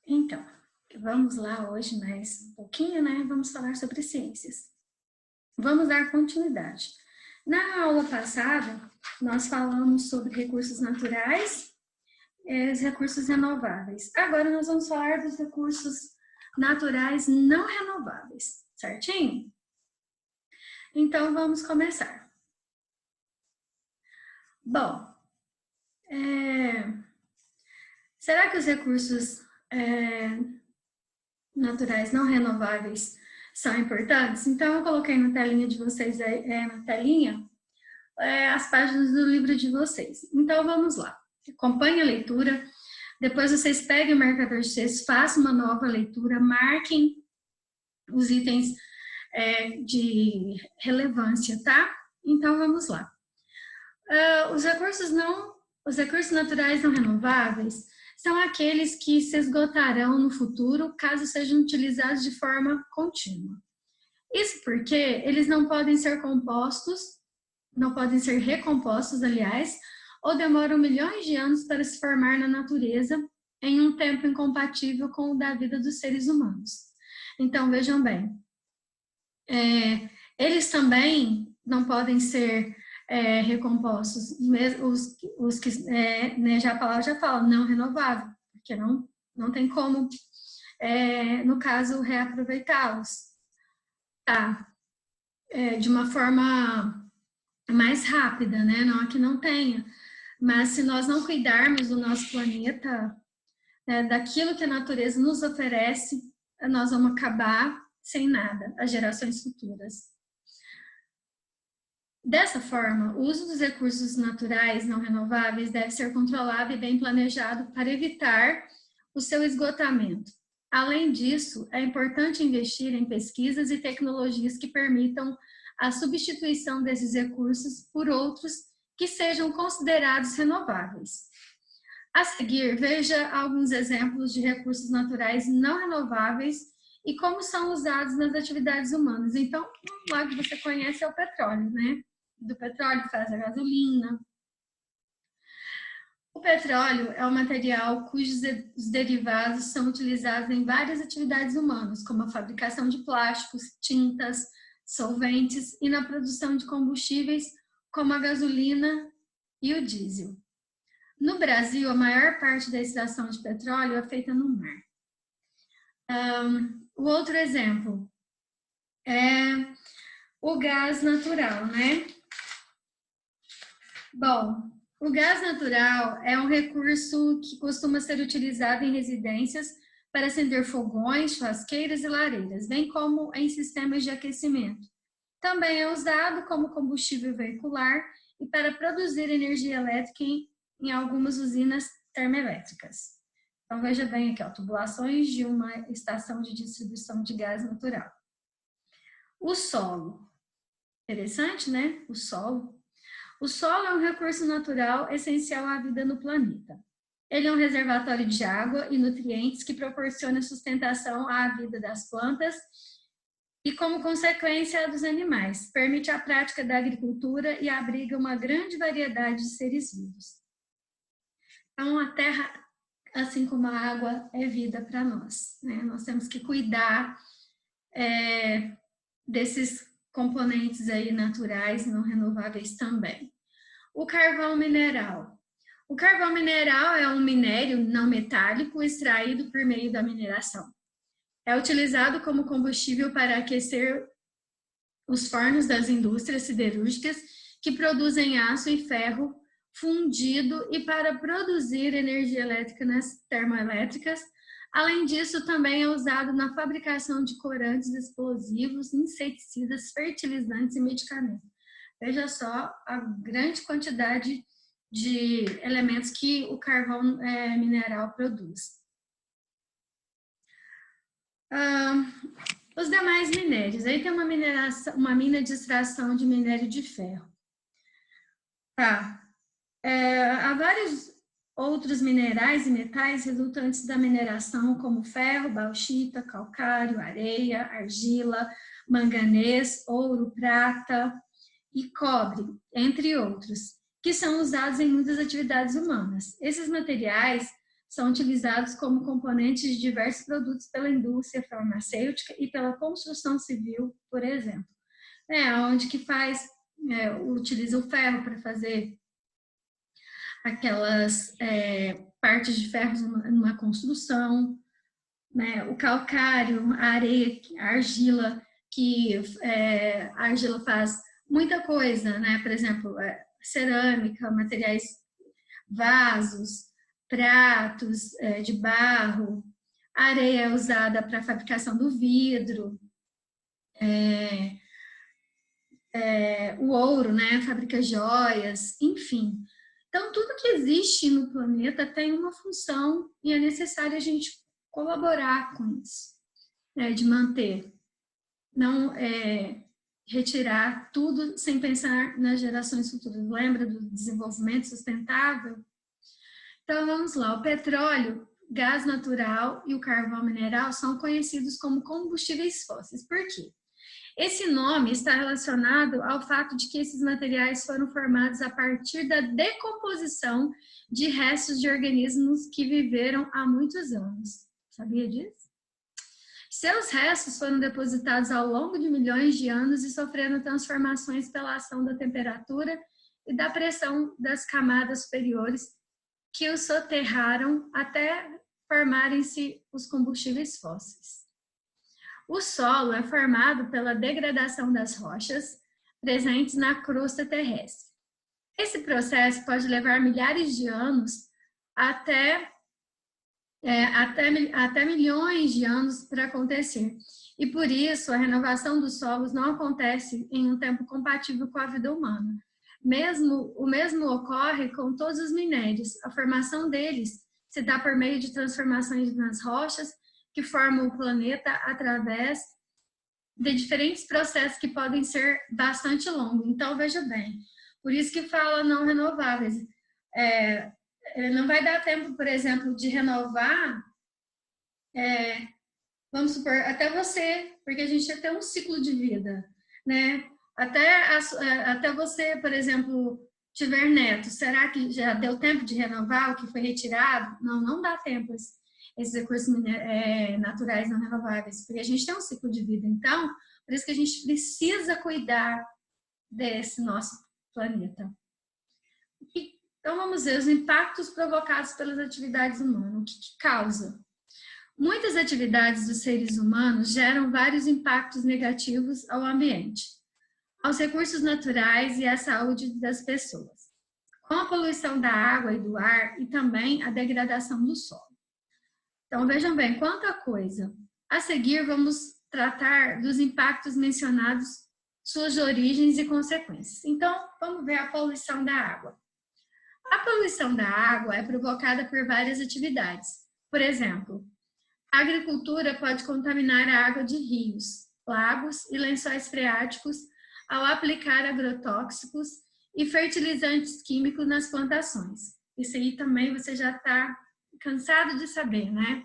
Então, vamos lá hoje mais um pouquinho, né? Vamos falar sobre ciências. Vamos dar continuidade. Na aula passada, nós falamos sobre recursos naturais e os recursos renováveis. Agora nós vamos falar dos recursos naturais não renováveis, certinho? Então, vamos começar. Bom, será que os recursos naturais não renováveis são importantes? Então, eu coloquei na telinha de vocês, as páginas do livro de vocês. Então, vamos lá. Acompanhe a leitura. Depois vocês peguem o marcador de texto, façam uma nova leitura, marquem os itens de relevância, tá? Então, vamos lá. Os recursos naturais não renováveis são aqueles que se esgotarão no futuro caso sejam utilizados de forma contínua. Isso porque eles não podem ser recompostos, aliás, ou demoram milhões de anos para se formar na natureza em um tempo incompatível com o da vida dos seres humanos. Então, vejam bem, eles também não podem ser recompostos, os que a palavra já fala, não renovável, porque não tem como, no caso, reaproveitá-los, tá? De uma forma mais rápida, né? Não é que não tenha, mas se nós não cuidarmos do nosso planeta, daquilo que a natureza nos oferece, nós vamos acabar sem nada, as gerações futuras. Dessa forma, o uso dos recursos naturais não renováveis deve ser controlado e bem planejado para evitar o seu esgotamento. Além disso, é importante investir em pesquisas e tecnologias que permitam a substituição desses recursos por outros que sejam considerados renováveis. A seguir, veja alguns exemplos de recursos naturais não renováveis e como são usados nas atividades humanas. Então, um lá que você conhece é o petróleo, né? Do petróleo faz a gasolina. O petróleo é um material cujos derivados são utilizados em várias atividades humanas, como a fabricação de plásticos, tintas, solventes e na produção de combustíveis como a gasolina e o diesel. No Brasil, a maior parte da extração de petróleo é feita no mar. O outro exemplo é o gás natural, né? Bom, o gás natural é um recurso que costuma ser utilizado em residências para acender fogões, churrasqueiras e lareiras, bem como em sistemas de aquecimento. Também é usado como combustível veicular e para produzir energia elétrica em algumas usinas termoelétricas. Então, veja bem aqui, tubulações de uma estação de distribuição de gás natural. O solo. Interessante, né? O solo. O solo é um recurso natural essencial à vida no planeta. Ele é um reservatório de água e nutrientes que proporciona sustentação à vida das plantas e, como consequência, dos animais. Permite a prática da agricultura e abriga uma grande variedade de seres vivos. Então, a terra, assim como a água, é vida para nós, né? Nós temos que cuidar desses componentes aí naturais, não renováveis também. O carvão mineral. O carvão mineral é um minério não metálico extraído por meio da mineração. É utilizado como combustível para aquecer os fornos das indústrias siderúrgicas que produzem aço e ferro fundido e para produzir energia elétrica nas termoelétricas. Além disso, também é usado na fabricação de corantes, explosivos, inseticidas, fertilizantes e medicamentos. Veja só a grande quantidade de elementos que o carvão mineral produz. Os demais minérios. Aí tem uma mina de extração de minério de ferro. Tá. Há vários outros minerais e metais resultantes da mineração, como ferro, bauxita, calcário, areia, argila, manganês, ouro, prata e cobre, entre outros, que são usados em muitas atividades humanas. Esses materiais são utilizados como componentes de diversos produtos pela indústria farmacêutica e pela construção civil, por exemplo. Onde que utiliza o ferro para fazer aquelas partes de ferro numa construção, né? O calcário, a areia, a argila, que a argila faz muita coisa, né? Por exemplo, cerâmica, materiais, vasos, pratos de barro, a areia é usada para a fabricação do vidro, o ouro, né? Fabrica joias, enfim. Então, tudo que existe no planeta tem uma função e é necessário a gente colaborar com isso, né? De manter, não retirar tudo sem pensar nas gerações futuras. Lembra do desenvolvimento sustentável? Então, vamos lá. O petróleo, gás natural e o carvão mineral são conhecidos como combustíveis fósseis. Por quê? Esse nome está relacionado ao fato de que esses materiais foram formados a partir da decomposição de restos de organismos que viveram há muitos anos. Sabia disso? Seus restos foram depositados ao longo de milhões de anos e sofreram transformações pela ação da temperatura e da pressão das camadas superiores que os soterraram até formarem-se os combustíveis fósseis. O solo é formado pela degradação das rochas presentes na crosta terrestre. Esse processo pode levar milhares de anos até milhões de anos para acontecer. E por isso, a renovação dos solos não acontece em um tempo compatível com a vida humana. O mesmo ocorre com todos os minérios. A formação deles se dá por meio de transformações nas rochas que formam o planeta através de diferentes processos que podem ser bastante longos. Então, veja bem, por isso que fala não renováveis. Não vai dar tempo, por exemplo, de renovar, vamos supor, até você, porque a gente tem um ciclo de vida, né? Até você, por exemplo, tiver neto, será que já deu tempo de renovar o que foi retirado? Não dá tempo esses recursos naturais não renováveis, porque a gente tem um ciclo de vida. Então, por isso que a gente precisa cuidar desse nosso planeta. Então, vamos ver os impactos provocados pelas atividades humanas. O que causa? Muitas atividades dos seres humanos geram vários impactos negativos ao ambiente, aos recursos naturais e à saúde das pessoas, com a poluição da água e do ar e também a degradação do solo. Então, vejam bem, quanta coisa. A seguir, vamos tratar dos impactos mencionados, suas origens e consequências. Então, vamos ver a poluição da água. A poluição da água é provocada por várias atividades. Por exemplo, a agricultura pode contaminar a água de rios, lagos e lençóis freáticos ao aplicar agrotóxicos e fertilizantes químicos nas plantações. Isso aí também você já está cansado de saber, né?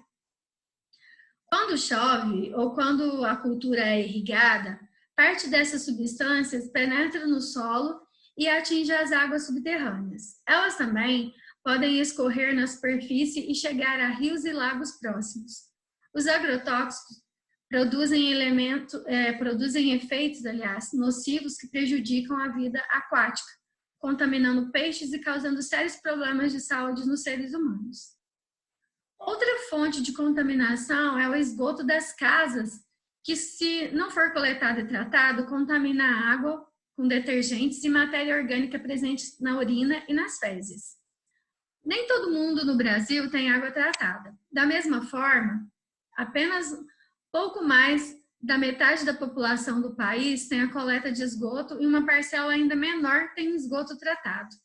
Quando chove ou quando a cultura é irrigada, parte dessas substâncias penetra no solo e atinge as águas subterrâneas. Elas também podem escorrer na superfície e chegar a rios e lagos próximos. Os agrotóxicos produzem efeitos, nocivos que prejudicam a vida aquática, contaminando peixes e causando sérios problemas de saúde nos seres humanos. Outra fonte de contaminação é o esgoto das casas, que, se não for coletado e tratado, contamina a água com detergentes e matéria orgânica presentes na urina e nas fezes. Nem todo mundo no Brasil tem água tratada. Da mesma forma, apenas pouco mais da metade da população do país tem a coleta de esgoto e uma parcela ainda menor tem esgoto tratado.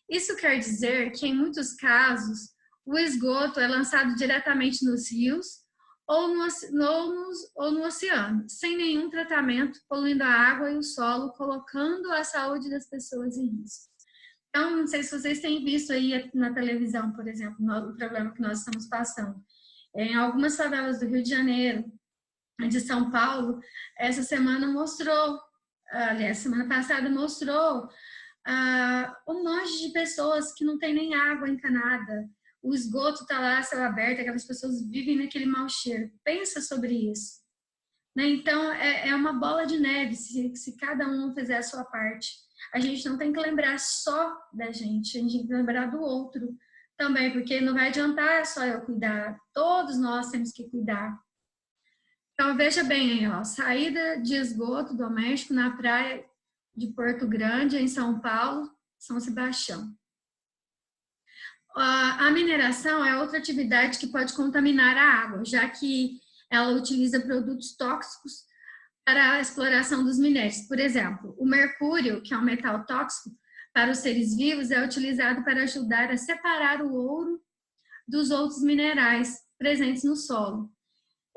Isso quer dizer que, em muitos casos, o esgoto é lançado diretamente nos rios ou no oceano, sem nenhum tratamento, poluindo a água e o solo, colocando a saúde das pessoas em risco. Então, não sei se vocês têm visto aí na televisão, por exemplo, o problema que nós estamos passando. Em algumas favelas do Rio de Janeiro, de São Paulo, essa semana semana passada mostrou um monte de pessoas que não tem nem água encanada, o esgoto está lá, céu aberto, aquelas pessoas vivem naquele mau cheiro. Pensa sobre isso. Né? Então, é uma bola de neve se cada um fizer a sua parte. A gente não tem que lembrar só da gente, a gente tem que lembrar do outro também, porque não vai adiantar só eu cuidar, todos nós temos que cuidar. Então, veja bem aí, ó, saída de esgoto doméstico na praia de Porto Grande, em São Paulo, São Sebastião. A mineração é outra atividade que pode contaminar a água, já que ela utiliza produtos tóxicos para a exploração dos minérios. Por exemplo, o mercúrio, que é um metal tóxico para os seres vivos, é utilizado para ajudar a separar o ouro dos outros minerais presentes no solo.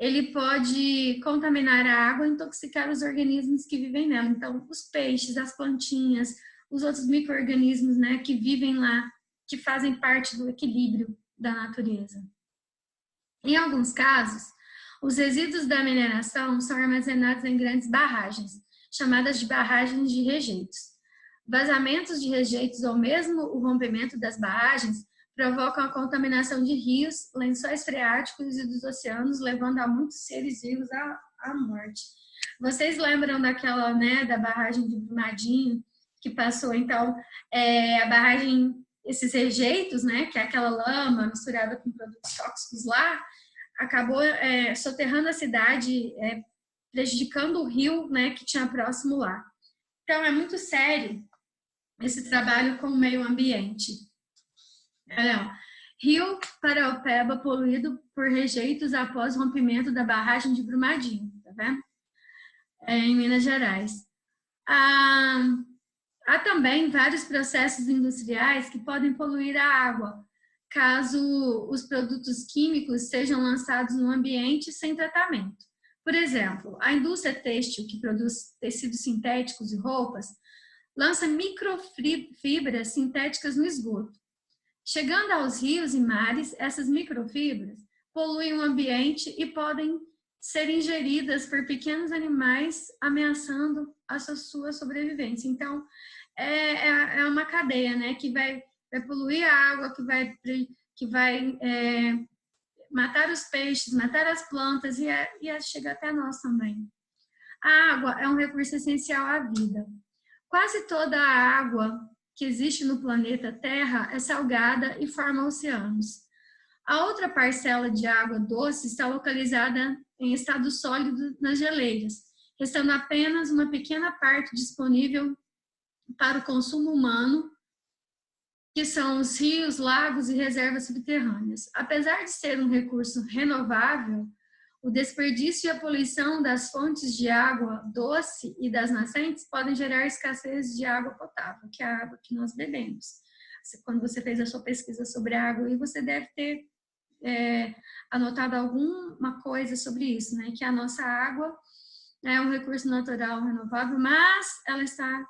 Ele pode contaminar a água e intoxicar os organismos que vivem nela. Então, os peixes, as plantinhas, os outros micro-organismos, né, que vivem lá, que fazem parte do equilíbrio da natureza. Em alguns casos, os resíduos da mineração são armazenados em grandes barragens, chamadas de barragens de rejeitos. Vazamentos de rejeitos ou mesmo o rompimento das barragens provocam a contaminação de rios, lençóis freáticos e dos oceanos, levando a muitos seres vivos à morte. Vocês lembram daquela, né, da barragem de Brumadinho, que passou, então, a barragem, esses rejeitos, né, que é aquela lama misturada com produtos tóxicos lá, acabou soterrando a cidade, prejudicando o rio, né, que tinha próximo lá. Então, é muito sério esse trabalho com o meio ambiente. Rio Paraopeba poluído por rejeitos após rompimento da barragem de Brumadinho, tá vendo? Em Minas Gerais. Há também vários processos industriais que podem poluir a água, caso os produtos químicos sejam lançados no ambiente sem tratamento. Por exemplo, a indústria têxtil, que produz tecidos sintéticos e roupas, lança microfibras sintéticas no esgoto. Chegando aos rios e mares, essas microfibras poluem o ambiente e podem ser ingeridas por pequenos animais, ameaçando a sua sobrevivência. Então, é uma cadeia, né, que vai poluir a água, que vai matar os peixes, matar as plantas e chega até nós também. A água é um recurso essencial à vida. Quase toda a água que existe no planeta Terra é salgada e forma oceanos. A outra parcela de água doce está localizada em estado sólido nas geleiras, restando apenas uma pequena parte disponível para o consumo humano, que são os rios, lagos e reservas subterrâneas. Apesar de ser um recurso renovável, o desperdício e a poluição das fontes de água doce e das nascentes podem gerar escassez de água potável, que é a água que nós bebemos. Quando você fez a sua pesquisa sobre a água, você deve ter anotado alguma coisa sobre isso, né? Que a nossa água é um recurso natural renovável, mas ela está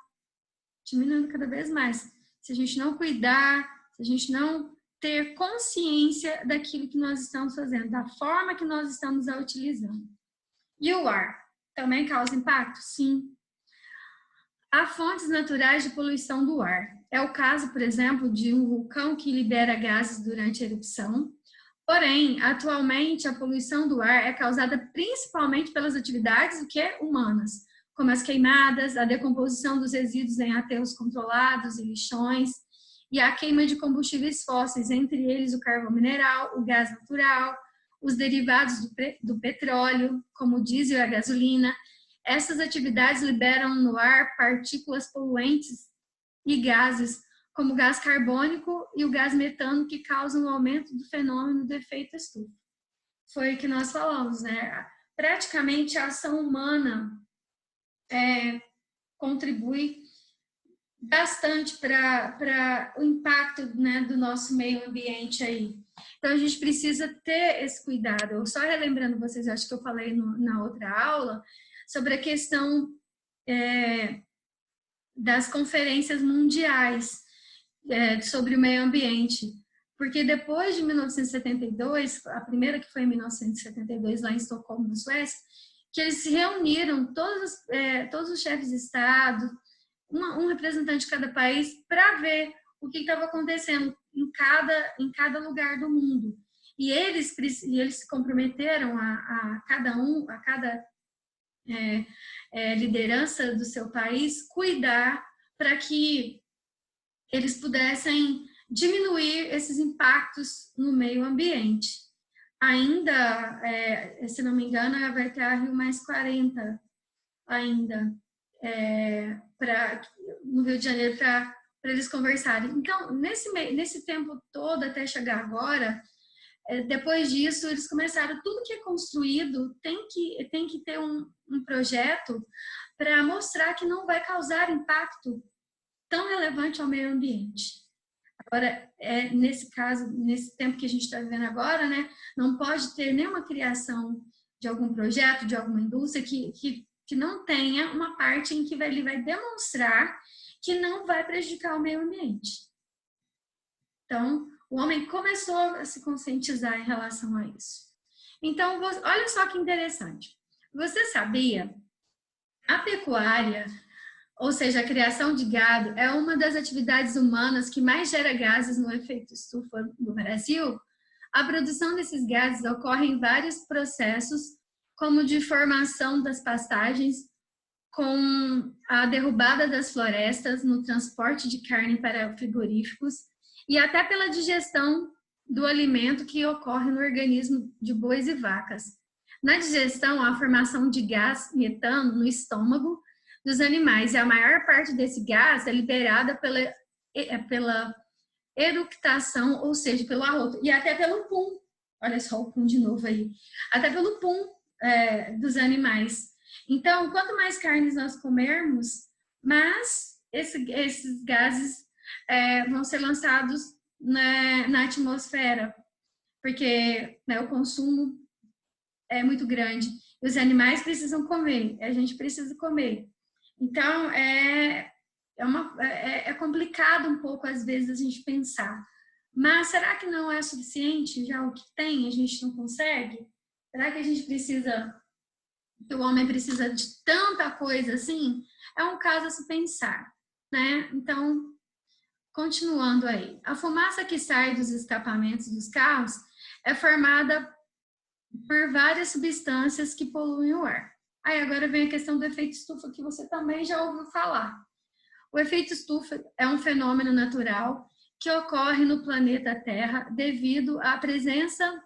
diminuindo cada vez mais. Se a gente não cuidar, se a gente não ter consciência daquilo que nós estamos fazendo, da forma que nós estamos a utilizando. E o ar também causa impacto? Sim. Há fontes naturais de poluição do ar. É o caso, por exemplo, de um vulcão que libera gases durante a erupção. Porém, atualmente, a poluição do ar é causada principalmente pelas atividades humanas, como as queimadas, a decomposição dos resíduos em aterros controlados e lixões, e a queima de combustíveis fósseis, entre eles o carvão mineral, o gás natural, os derivados do petróleo, como o diesel e a gasolina. Essas atividades liberam no ar partículas poluentes e gases, como o gás carbônico e o gás metano, que causam o aumento do fenômeno do efeito estufa. Foi o que nós falamos, né? Praticamente a ação humana contribui bastante para o impacto, né, do nosso meio ambiente aí. Então, a gente precisa ter esse cuidado. Só relembrando vocês, acho que eu falei na outra aula, sobre a questão das conferências mundiais sobre o meio ambiente. Porque depois de 1972, a primeira que foi em 1972, lá em Estocolmo, na Suécia, que eles se reuniram, todos os chefes de Estado, um representante de cada país, para ver o que estava acontecendo. em cada lugar do mundo. E eles se comprometeram a cada liderança do seu país cuidar para que eles pudessem diminuir esses impactos no meio ambiente. Ainda, se não me engano, vai ter a Rio+40 ainda no Rio de Janeiro para eles conversarem. Então, nesse tempo todo até chegar agora, depois disso, eles começaram, tudo que é construído tem que ter um projeto para mostrar que não vai causar impacto tão relevante ao meio ambiente. Agora, nesse caso, nesse tempo que a gente está vivendo agora, né, não pode ter nenhuma criação de algum projeto, de alguma indústria que não tenha uma parte em que ele vai demonstrar que não vai prejudicar o meio ambiente. Então, o homem começou a se conscientizar em relação a isso. Então, olha só que interessante. Você sabia? A pecuária, ou seja, a criação de gado, é uma das atividades humanas que mais gera gases no efeito estufa no Brasil. A produção desses gases ocorre em vários processos, como de formação das pastagens, com a derrubada das florestas, no transporte de carne para frigoríficos e até pela digestão do alimento que ocorre no organismo de bois e vacas. Na digestão, há a formação de gás metano no estômago dos animais, e a maior parte desse gás é liberada pela eructação, ou seja, pelo arroto, e até pelo pum. Olha só o pum de novo aí. Até pelo pum dos animais. Então, quanto mais carnes nós comermos, mais esses gases vão ser lançados na atmosfera, porque o consumo é muito grande. E os animais precisam comer, a gente precisa comer. Então, é complicado um pouco, às vezes, a gente pensar. Mas será que não é suficiente já o que tem? A gente não consegue? Será que a gente precisa, que o homem precisa de tanta coisa assim? É um caso a se pensar, né? Então, continuando aí. A fumaça que sai dos escapamentos dos carros é formada por várias substâncias que poluem o ar. Aí agora vem a questão do efeito estufa, que você também já ouviu falar. O efeito estufa é um fenômeno natural que ocorre no planeta Terra devido à presença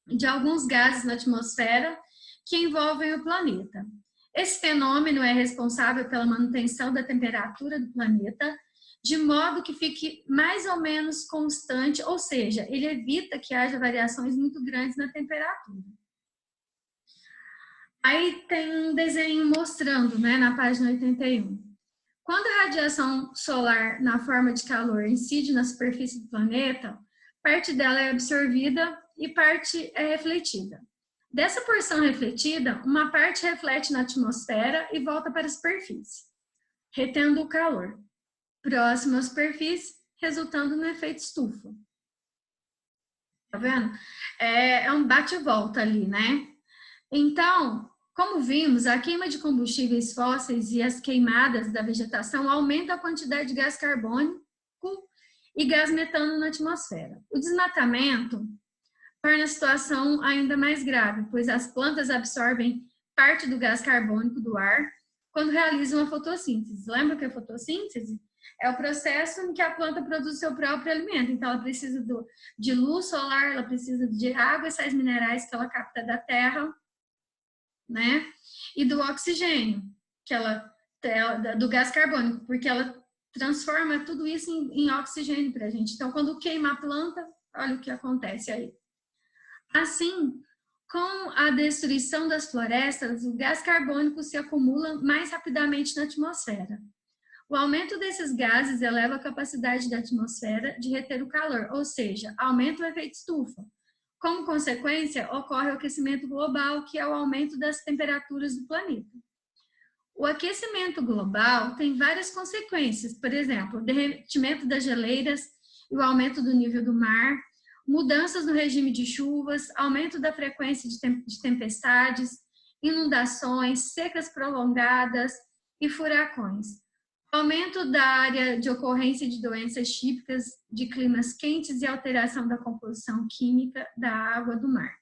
de alguns gases na atmosfera que envolvem o planeta. Esse fenômeno é responsável pela manutenção da temperatura do planeta, de modo que fique mais ou menos constante, ou seja, ele evita que haja variações muito grandes na temperatura. Aí tem um desenho mostrando, né, na página 81. Quando a radiação solar na forma de calor incide na superfície do planeta, parte dela é absorvida e parte é refletida. Dessa porção refletida, uma parte reflete na atmosfera e volta para a superfície, retendo o calor próximo à superfície, resultando no efeito estufa. Tá vendo? É um bate-volta ali, né? Então, como vimos, a queima de combustíveis fósseis e as queimadas da vegetação aumentam a quantidade de gás carbônico e gás metano na atmosfera. O desmatamento torna a situação ainda mais grave, pois as plantas absorvem parte do gás carbônico do ar quando realizam a fotossíntese. Lembra que a fotossíntese é o processo em que a planta produz seu próprio alimento. Então, ela precisa de luz solar, ela precisa de água e sais minerais que ela capta da terra, né? E do oxigênio, do gás carbônico, porque ela transforma tudo isso em oxigênio para a gente. Então, quando queima a planta, olha o que acontece aí. Assim, com a destruição das florestas, o gás carbônico se acumula mais rapidamente na atmosfera. O aumento desses gases eleva a capacidade da atmosfera de reter o calor, ou seja, aumenta o efeito estufa. Como consequência, ocorre o aquecimento global, que é o aumento das temperaturas do planeta. O aquecimento global tem várias consequências, por exemplo, o derretimento das geleiras e o aumento do nível do mar, mudanças no regime de chuvas, aumento da frequência de tempestades, inundações, secas prolongadas e furacões. Aumento da área de ocorrência de doenças típicas de climas quentes e alteração da composição química da água do mar,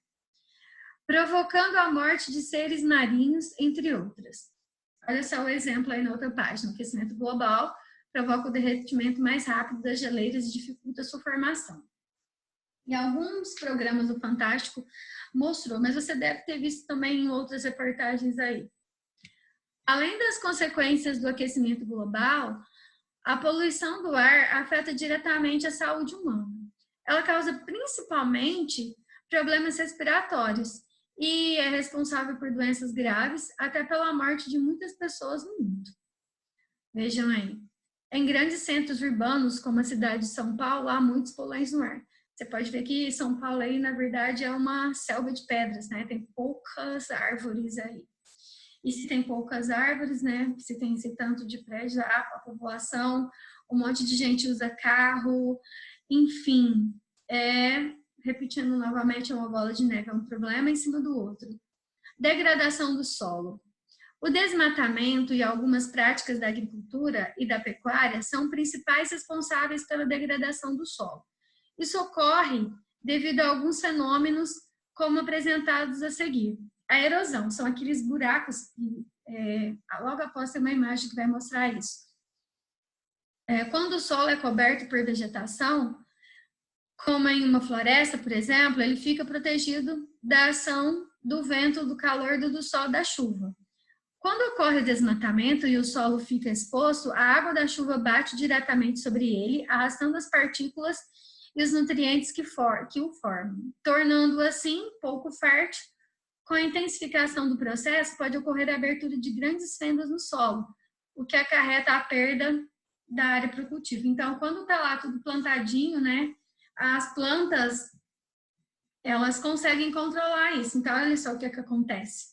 provocando a morte de seres marinhos, entre outras. Olha só o exemplo aí na outra página. O aquecimento global provoca o derretimento mais rápido das geleiras e dificulta a sua formação. Em alguns programas do Fantástico mostrou, mas você deve ter visto também em outras reportagens aí. Além das consequências do aquecimento global, a poluição do ar afeta diretamente a saúde humana. Ela causa principalmente problemas respiratórios e é responsável por doenças graves, até pela morte de muitas pessoas no mundo. Vejam aí. Em grandes centros urbanos, como a cidade de São Paulo, há muitos poluentes no ar. Você pode ver que São Paulo aí, na verdade, é uma selva de pedras, né? Tem poucas árvores aí. E se tem poucas árvores, né? Se tem esse tanto de prédios, a população, um monte de gente usa carro, enfim. Repetindo novamente, é uma bola de neve, é um problema em cima do outro. Degradação do solo. O desmatamento e algumas práticas da agricultura e da pecuária são principais responsáveis pela degradação do solo. Isso ocorre devido a alguns fenômenos, como apresentados a seguir. A erosão, são aqueles buracos, logo após tem uma imagem que vai mostrar isso. Quando o solo é coberto por vegetação, como em uma floresta, por exemplo, ele fica protegido da ação do vento, do calor, do sol, da chuva. Quando ocorre o desmatamento e o solo fica exposto, a água da chuva bate diretamente sobre ele, arrastando as partículas e os nutrientes que o formam, tornando-o assim pouco fértil. Com a intensificação do processo, pode ocorrer a abertura de grandes fendas no solo, o que acarreta a perda da área para o cultivo. Então, quando está lá tudo plantadinho, né, as plantas, elas conseguem controlar isso. Então, olha só o que acontece.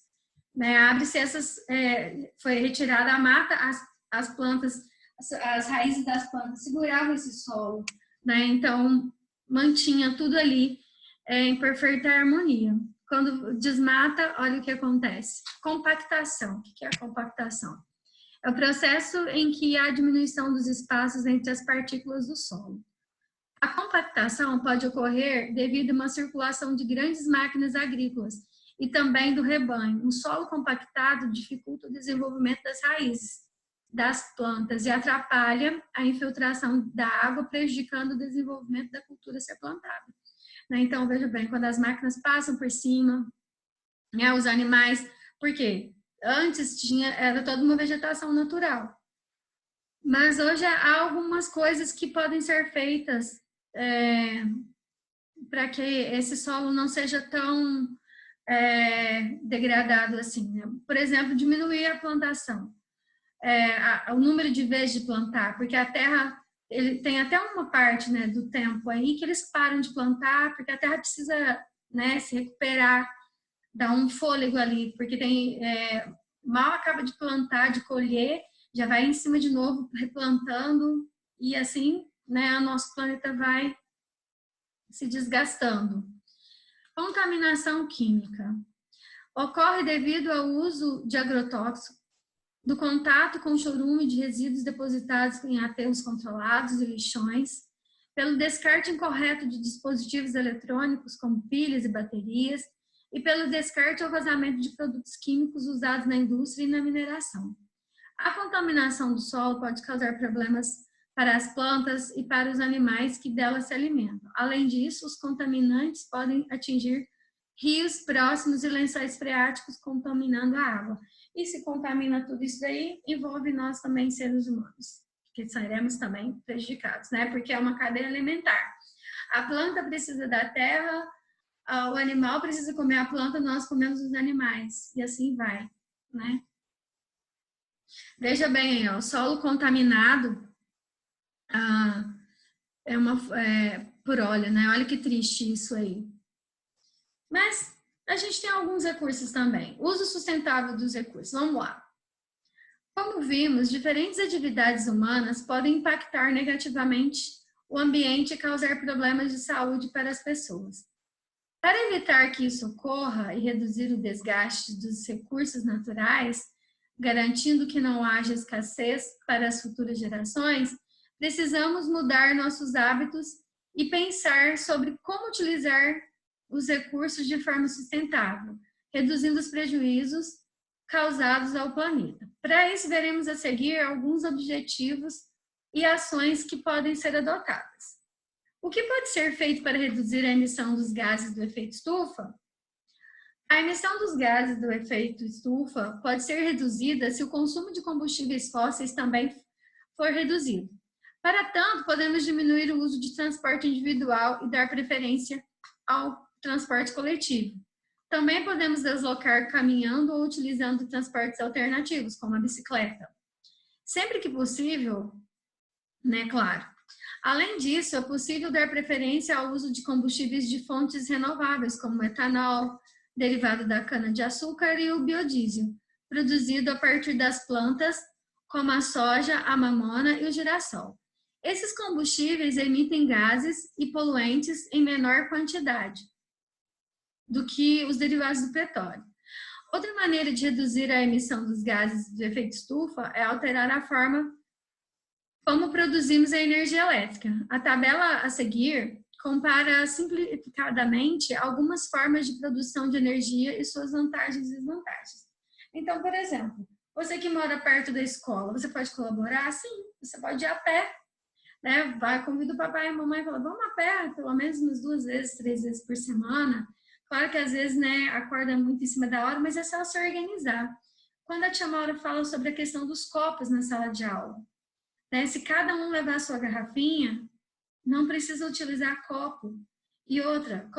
Abre-se foi retirada a mata, as plantas, as raízes das plantas seguravam esse solo, né? Então, mantinha tudo ali em perfeita harmonia. Quando desmata, olha o que acontece. Compactação. O que é a compactação? É o processo em que há diminuição dos espaços entre as partículas do solo. A compactação pode ocorrer devido a uma circulação de grandes máquinas agrícolas e também do rebanho. Um solo compactado dificulta o desenvolvimento das raízes das plantas e atrapalha a infiltração da água, prejudicando o desenvolvimento da cultura a ser plantada. Então, veja bem, quando as máquinas passam por cima, os animais, porque antes era toda uma vegetação natural. Mas hoje há algumas coisas que podem ser feitas para que esse solo não seja tão degradado assim, né? Por exemplo, diminuir a plantação, o número de vezes de plantar, porque a terra, ele tem até uma parte, né, do tempo aí que eles param de plantar, porque a terra precisa, né, se recuperar, dar um fôlego ali, porque tem mal acaba de plantar, de colher, já vai em cima de novo, replantando, e assim, né, o nosso planeta vai se desgastando. Contaminação química. Ocorre devido ao uso de agrotóxicos, do contato com chorume de resíduos depositados em aterros controlados e lixões, pelo descarte incorreto de dispositivos eletrônicos como pilhas e baterias, e pelo descarte ou vazamento de produtos químicos usados na indústria e na mineração. A contaminação do solo pode causar problemas para as plantas e para os animais que delas se alimentam. Além disso, os contaminantes podem atingir rios próximos e lençóis freáticos, contaminando a água. E se contamina tudo isso daí, envolve nós também, seres humanos, que seremos também prejudicados, né? Porque é uma cadeia alimentar. A planta precisa da terra, o animal precisa comer a planta, nós comemos os animais, e assim vai, né? Veja bem, o solo contaminado por óleo, né? Olha que triste isso aí. Mas a gente tem alguns recursos também. Uso sustentável dos recursos. Vamos lá. Como vimos, diferentes atividades humanas podem impactar negativamente o ambiente e causar problemas de saúde para as pessoas. Para evitar que isso ocorra e reduzir o desgaste dos recursos naturais, garantindo que não haja escassez para as futuras gerações, precisamos mudar nossos hábitos e pensar sobre como utilizar os recursos de forma sustentável, reduzindo os prejuízos causados ao planeta. Para isso, veremos a seguir alguns objetivos e ações que podem ser adotadas. O que pode ser feito para reduzir a emissão dos gases do efeito estufa? A emissão dos gases do efeito estufa pode ser reduzida se o consumo de combustíveis fósseis também for reduzido. Para tanto, podemos diminuir o uso de transporte individual e dar preferência ao transporte coletivo. Também podemos deslocar caminhando ou utilizando transportes alternativos, como a bicicleta. Sempre que possível, né, claro. Além disso, é possível dar preferência ao uso de combustíveis de fontes renováveis, como o etanol, derivado da cana-de-açúcar, e o biodiesel, produzido a partir das plantas, como a soja, a mamona e o girassol. Esses combustíveis emitem gases e poluentes em menor quantidade do que os derivados do petróleo. Outra maneira de reduzir a emissão dos gases do efeito estufa é alterar a forma como produzimos a energia elétrica. A tabela a seguir compara simplificadamente algumas formas de produção de energia e suas vantagens e desvantagens. Então, por exemplo, você que mora perto da escola, você pode colaborar? Sim, você pode ir a pé, né? Vai, convida o papai e a mamãe e fala, vamos a pé, pelo menos umas 2 vezes, 3 vezes por semana. Claro que às vezes, né, acorda muito em cima da hora, mas é só se organizar. Quando a tia Maura fala sobre a questão dos copos na sala de aula, né, se cada um levar a sua garrafinha, não precisa utilizar copo. E outra,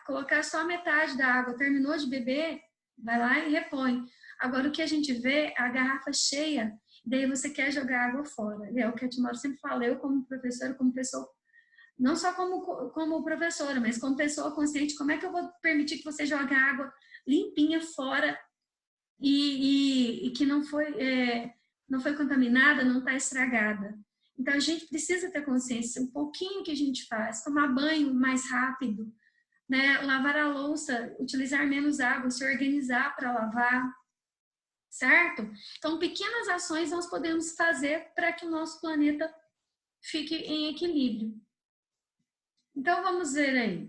colocar só metade da água, terminou de beber, vai lá e repõe. Agora, o que a gente vê é a garrafa cheia, daí você quer jogar água fora. E é o que a tia Maura sempre fala, eu como professora, como pessoa, não só como professora, mas como pessoa consciente, como é que eu vou permitir que você jogue a água limpinha fora e que não foi contaminada, não está estragada? Então, a gente precisa ter consciência, um pouquinho que a gente faz, tomar banho mais rápido, né? Lavar a louça, utilizar menos água, se organizar para lavar, certo? Então, pequenas ações nós podemos fazer para que o nosso planeta fique em equilíbrio. Então, vamos ver aí.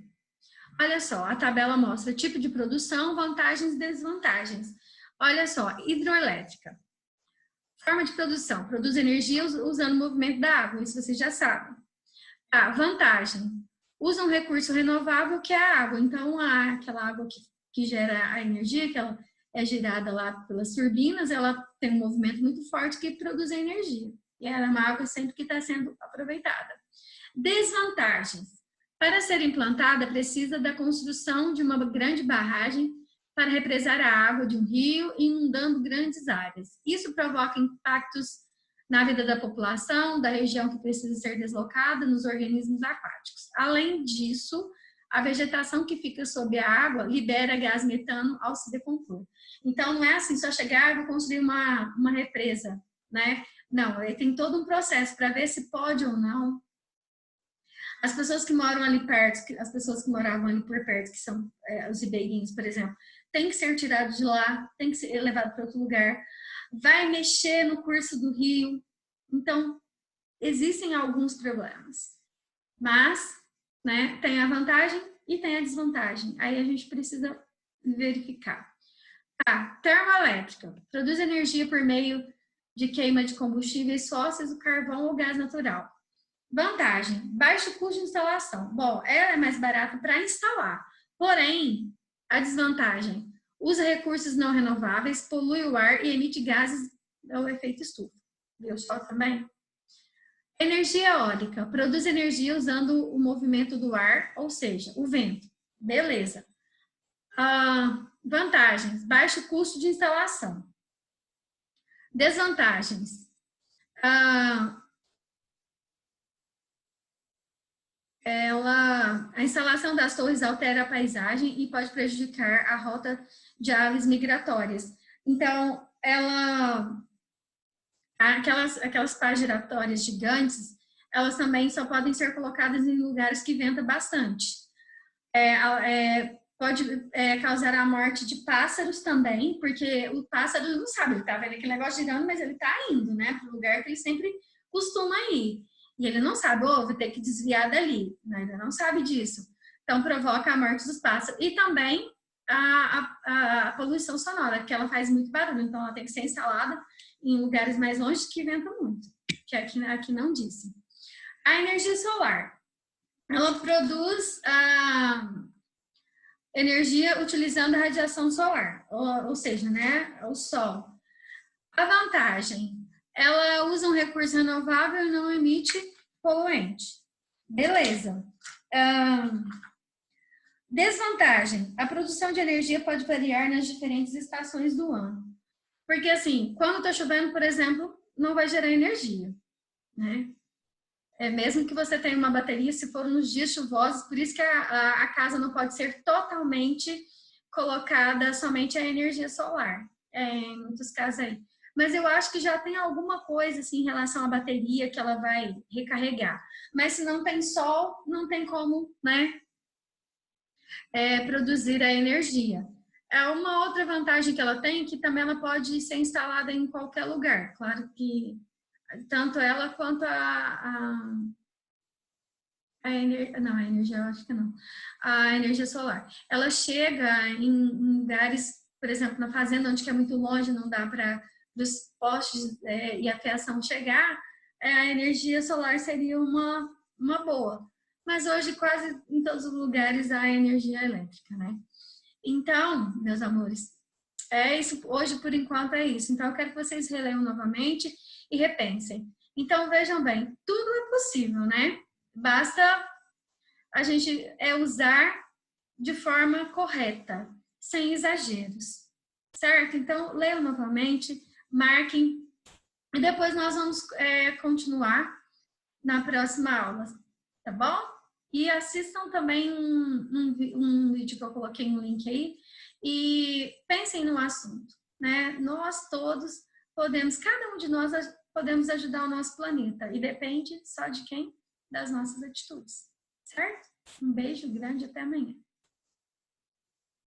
Olha só, a tabela mostra tipo de produção, vantagens e desvantagens. Olha só, hidroelétrica. Forma de produção, produz energia usando o movimento da água, isso vocês já sabem. Ah, vantagem, usa um recurso renovável que é a água, então aquela água que gera a energia, que ela é girada lá pelas turbinas, ela tem um movimento muito forte que produz a energia, e ela é uma água sempre que está sendo aproveitada. Desvantagens, para ser implantada precisa da construção de uma grande barragem para represar a água de um rio, inundando grandes áreas. Isso provoca impactos na vida da população, da região que precisa ser deslocada, nos organismos aquáticos. Além disso, a vegetação que fica sob a água libera gás metano ao se decompor. Então, não é assim, só chegar e vou construir uma represa, né? Não, tem todo um processo para ver se pode ou não. As pessoas que moram ali perto, as pessoas que moravam ali por perto, que são os ribeirinhos, por exemplo, tem que ser tirado de lá, tem que ser levado para outro lugar, vai mexer no curso do rio. Então, existem alguns problemas, mas, né, tem a vantagem e tem a desvantagem. Aí a gente precisa verificar. Tá, termoelétrica, produz energia por meio de queima de combustíveis fósseis, o carvão ou gás natural. Vantagem, baixo custo de instalação. Bom, ela é mais barata para instalar, porém, a desvantagem, usa recursos não renováveis, polui o ar e emite gases ao efeito estufa. Viu só também? Energia eólica, produz energia usando o movimento do ar, ou seja, o vento. Beleza. Vantagens, baixo custo de instalação. Desvantagens, a instalação das torres altera a paisagem e pode prejudicar a rota de aves migratórias. Então, aquelas pás giratórias gigantes, elas também só podem ser colocadas em lugares que venta bastante. pode causar a morte de pássaros também, porque o pássaro não sabe, ele tá vendo aquele negócio girando, mas ele tá indo, né, para o lugar que ele sempre costuma ir. E ele não sabe, vou ter que desviar dali, né? Ele não sabe disso. Então, provoca a morte dos pássaros. E também a poluição sonora, que ela faz muito barulho, então ela tem que ser instalada em lugares mais longe que venta muito, que aqui não disse. A energia solar, ela produz energia utilizando a radiação solar, ou seja, né, o sol. A vantagem, ela usa um recurso renovável e não emite poluente. Beleza. Desvantagem, a produção de energia pode variar nas diferentes estações do ano. Porque assim, quando está chovendo, por exemplo, não vai gerar energia, né? Mesmo que você tenha uma bateria, se for nos dias chuvosos, por isso que a casa não pode ser totalmente colocada somente a energia solar, em muitos casos aí. Mas eu acho que já tem alguma coisa assim em relação à bateria que ela vai recarregar. Mas se não tem sol, não tem como, né, produzir a energia. Uma outra vantagem que ela tem é que também ela pode ser instalada em qualquer lugar. Claro que tanto ela quanto a energia, eu acho que não. A energia solar. Ela chega em lugares, por exemplo, na fazenda, onde é muito longe, não dá para os postes e a fiação chegar, a energia solar seria uma boa. Mas hoje, quase em todos os lugares, há energia elétrica, né? Então, meus amores, é isso. Hoje, por enquanto, é isso. Então, eu quero que vocês releiam novamente e repensem. Então, vejam bem, tudo é possível, né? Basta a gente usar de forma correta, sem exageros, certo? Então, leiam novamente, marquem, e depois nós vamos continuar na próxima aula, tá bom? E assistam também um vídeo que eu coloquei no link aí, e pensem no assunto, né? Nós todos podemos, cada um de nós podemos ajudar o nosso planeta, e depende só de quem? Das nossas atitudes, certo? Um beijo grande, até amanhã.